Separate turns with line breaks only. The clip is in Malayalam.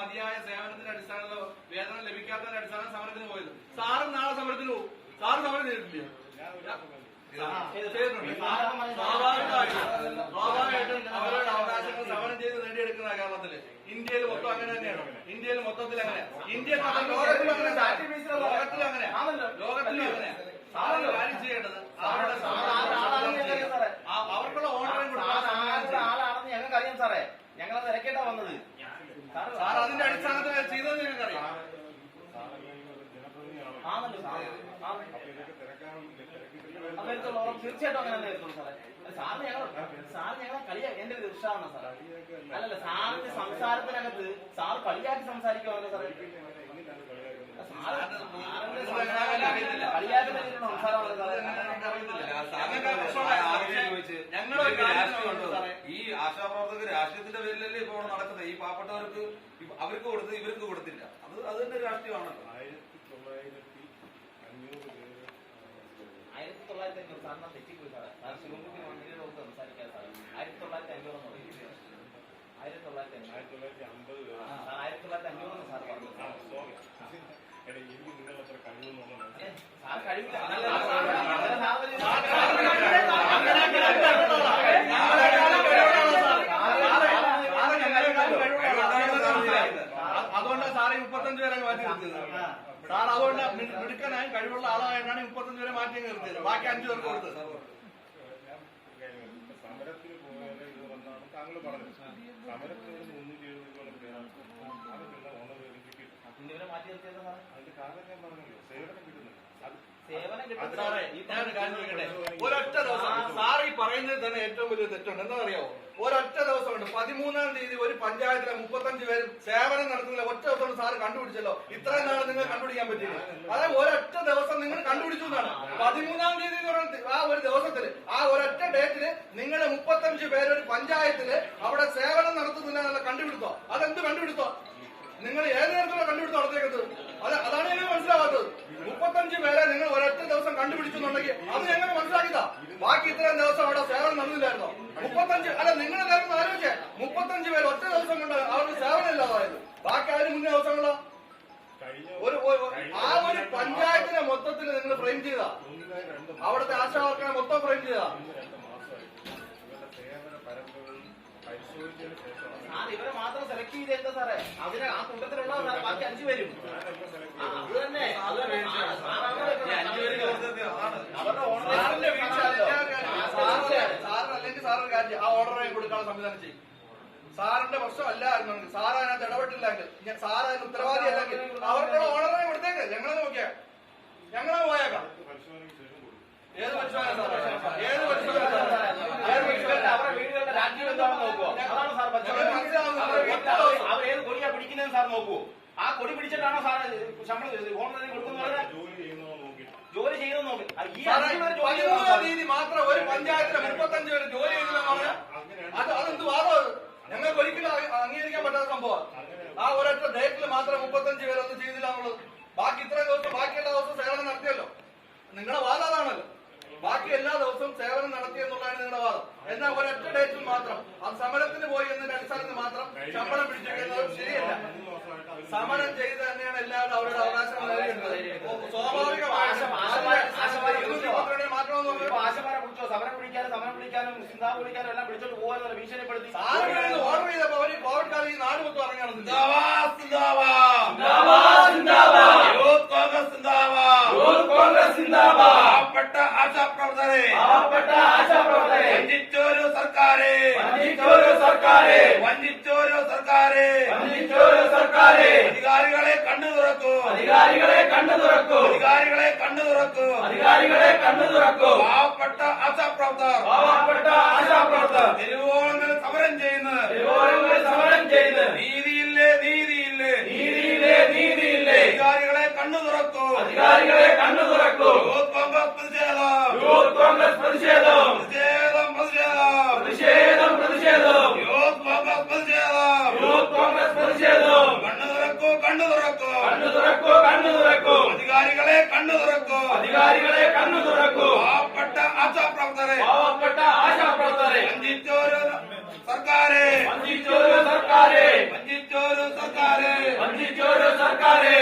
മതിയായ സേവനത്തിന്റെ അടിസ്ഥാനത്തിലോ വേതനം ലഭിക്കാത്തതിന്റെ അടിസ്ഥാനം സമരത്തിന് പോയത്. സാറും നാളെ സമരത്തിന് പോകും. സാറ് സമരം ചെയ്തിട്ടില്ല? സ്വാഭാവികമായിട്ടും അവരുടെ അവകാശങ്ങൾ സമരം ചെയ്ത് നേടിയെടുക്കുന്ന കേരളത്തില്. ഇന്ത്യയിൽ മൊത്തം അങ്ങനെ തന്നെയാണ്. ഇന്ത്യയിൽ മൊത്തത്തിൽ അങ്ങനെ. ഇന്ത്യൻ ലോകത്തിലും അങ്ങനെ. ലോകത്തിലും അങ്ങനെ. ലോകത്തിലും അങ്ങനെ. സാറ് കാര്യം ചെയ്യേണ്ടത് അവർക്കുള്ള ഓർഡറും
ആളാണെന്ന് ഞങ്ങൾക്കറിയാം സാറേ. ഞങ്ങളത് ഇറക്കേണ്ട വന്നത്.
സാർ അതിന്റെ അടിസ്ഥാനത്തിൽ ചെയ്തത് ഞങ്ങൾക്കറിയാം.
തീർച്ചയായിട്ടും അങ്ങനെ തന്നെ വരുത്തുള്ളൂ സാറേ. സാറിന് ഞങ്ങളെ എന്റെ ഒരു ഇഷ്ടമാണ് സാറേ. അല്ലല്ല, സാറിന്റെ സംസാരത്തിനകത്ത് സാർ കളിയാക്കി സംസാരിക്കുവാണല്ലോ സാറേ.
ഈ ആശാപ്രവർത്തകർ രാഷ്ട്രീയത്തിന്റെ പേരിലല്ലേ ഇപ്പോൾ നടക്കുന്നത്. ഈ പാവപ്പെട്ടവർക്ക് അവർക്ക് കൊടുത്ത് ഇവർക്ക് കൊടുത്തില്ല. അത് തന്നെ രാഷ്ട്രീയമാണല്ലോ.
1950 സാറിന് തെറ്റിപ്പോയി സാറേ. സാർ ശിവൻകുട്ടി മന്ത്രിയുടെ സംസാരിക്കാൻ സാറേ. 1950 സാർ പറഞ്ഞു. സാർ കഴിവില്ല.
അതുകൊണ്ടാണ് സാറ് 35 പേരെ മാറ്റി നിർത്തിയത്. സാർ അതുകൊണ്ട് മിടുക്കനായും കഴിവുള്ള ആളായിട്ടാണ് 35 പേരെ മാറ്റി നിർത്തിയത്. ബാക്കി 5 പേർക്ക് കൊടുത്തത്.
സമരത്തിന് പോയാലേ ഇത് വന്നാണ് താങ്കൾ പറഞ്ഞത്. സമരത്തിന് 370 പേരാണ്
മാറ്റി നിർത്തിയത് സാറേ.
അതിന്റെ കാരണം ഞാൻ പറഞ്ഞല്ലോ, സേവനം കിട്ടുന്നില്ല.
ഒരൊറ്റ ദിവസം സാർ ഈ പറയുന്നത് തന്നെ ഏറ്റവും വലിയ തെറ്റുണ്ട്. എന്താണെന്നറിയാവോ? ഒരൊറ്റ ദിവസമുണ്ട് 13-ാം തീയതി ഒരു പഞ്ചായത്തിലെ 35 പേരും സേവനം നടത്തുന്നില്ല. ഒറ്റ ദിവസം കൊണ്ട് സാറ് കണ്ടുപിടിച്ചല്ലോ. ഇത്രയും നാളെ നിങ്ങൾ കണ്ടുപിടിക്കാൻ പറ്റില്ല. അതായത് ഒരൊറ്റ ദിവസം നിങ്ങൾ കണ്ടുപിടിച്ചു എന്നാണ്. 13-ാം തീയതി എന്ന് പറയുന്നത് ആ ഒരു ദിവസത്തില്, ആ ഒരൊറ്റ ഡേറ്റില് നിങ്ങൾ 35 പേര് ഒരു പഞ്ചായത്തില് അവിടെ സേവനം നടത്തുന്നില്ല എന്നുള്ള കണ്ടുപിടുത്തോ? അതെന്ത് കണ്ടുപിടുത്തോ? നിങ്ങൾ ഏത് നേരത്തിലുള്ള കണ്ടുപിടുത്തം നടത്തേക്കുന്നത്? അതാണ് ഞങ്ങൾ മനസ്സിലാവാത്തത്. 35 പേരെ നിങ്ങൾ ഒരൊറ്റ ദിവസം കണ്ടുപിടിച്ചു എന്നുണ്ടെങ്കിൽ അത് ഞങ്ങൾ മനസ്സിലാക്കിയതാ. ബാക്കി ഇത്രയും ദിവസം അവിടെ സേവനം നടന്നില്ലായിരുന്നോ? 35 അല്ല, നിങ്ങളുടെ നേരം ആലോചിച്ചേ. 35 പേര് ഒറ്റ ദിവസം കൊണ്ട് അവർക്ക് സേവനം ഇല്ലാതായത്. ബാക്കി അതിന് മുന്നേ ദിവസങ്ങളോ ആ ഒരു പഞ്ചായത്തിനെ മൊത്തത്തിൽ നിങ്ങൾ ഫ്രെയിം ചെയ്താ. അവിടുത്തെ ആശാവർക്കനെ മൊത്തം ഫ്രെയിം ചെയ്താ.
ഇവരെ മാത്രം സെലക്ട് ചെയ്ത് എന്താ സാറേ? അതിന് ആ കൂട്ടത്തിലുള്ള ബാക്കി 5 പേരും അത് തന്നെ.
അവരുടെ അല്ലെങ്കിൽ സാറിന് കാര്യം ആ ഓർഡറെ കൊടുക്കാനുള്ള സംവിധാനം ചെയ്യും. സാറിന്റെ പ്രശ്നമല്ലായിരുന്നു. സാർ അതിനകത്ത് ഇടപെട്ടില്ലെങ്കിൽ, സാർ അതിന് ഉത്തരവാദി അല്ലെങ്കിൽ അവർക്കുള്ള ഓർഡറെ കൊടുത്തേക്ക്. ഞങ്ങളെ നോക്കിയാ ഞങ്ങളെ പോയേക്കാം. ഏത് പരിശോധന സാറേ? ഏത് പരിശോധന?
അവരുടെ വീടുകളുടെ രാജ്യം എന്താണെന്ന് നോക്കുവോ? അതാണ് സാർ അവർ ഏത് കൊടിയാ പിടിക്കുന്നതെന്ന് സാർ നോക്കുവോ? ആ കൊടി പിടിച്ചിട്ടാണോ സാർ ശമ്പളം ഓണറിന് കൊടുക്കുന്നത്? ജോലി ചെയ്യുന്നത് നോക്കി. ഈ
13-ാം തീയതി മാത്രം ഒരു പഞ്ചായത്തിലെ 35 പേര് ജോലി ചെയ്തില്ലെന്ന് പറഞ്ഞാൽ അതെന്ത് വാദം? ഞങ്ങൾക്ക് ഒരിക്കലും അംഗീകരിക്കാൻ പറ്റാത്ത സംഭവം. ആ ഒരൊറ്റ ഡേറ്റിൽ മാത്രം 35 പേരൊന്നും ചെയ്തില്ല എന്നുള്ളത്. ബാക്കി ഇത്രയും ദിവസം ബാക്കിയെല്ലാ ദിവസവും സേവനം നടത്തിയല്ലോ. നിങ്ങളുടെ വാദം അതാണല്ലോ. ബാക്കി എല്ലാ ദിവസവും സേവനം നടത്തി എന്നുള്ളതാണ് നിങ്ങളുടെ വാദം. എന്നാൽ ഒരൊറ്റ ഡേറ്റിൽ മാത്രം അത് സമരത്തിന് പോയി എന്നതിന്റെ അടിസ്ഥാനത്തിൽ മാത്രം ശമ്പളം പിടിച്ചിരിക്കുന്നത് ശരിയല്ല. സമരം ചെയ്ത് തന്നെയാണ് എല്ലാവരും അവരുടെ അവകാശങ്ങൾ നേടിയെടുത്തത്. സ്വാഭാവികമായിട്ടും മാറ്റണമെന്ന്
ആശമാരെ പിടിച്ചോ? സമരം പിടിക്കാനും സിന്താവ് പിടിക്കാനും എല്ലാം പിടിച്ചോണ്ട് പോകാനുള്ള ഭീഷണിപ്പെടുത്തി
ഓർഡർ ചെയ്തപ്പോ അവര് കോവിഡ് കാലം ഈ നാട് മൊത്തം ഇറങ്ങണം.
ആശാപ്രവർത്തകരെ വഞ്ചിച്ചോരു സർക്കാരെ അധികാരികളെ കണ്ണു തുറക്കൂ. പാവപ്പെട്ട ആശാപ്രവർത്തകർ തെരുവോളങ്ങളിൽ സമരം ചെയ്യുന്നു. നീതിയില്ലേ അധികാരികളെ കണ്ണു തുറക്കൂ. യൂത്ത് കോൺഗ്രസ് പ്രതിഷേധം. കണ്ണു തുറക്കൂ. അധികാരികളെ കണ്ണു തുറക്കൂ. പാവപ്പെട്ട ആശാപ്രവർത്തകരെ വഞ്ചിച്ചോരു സർക്കാരെ
വഞ്ചിച്ചൊരു സർക്കാരെ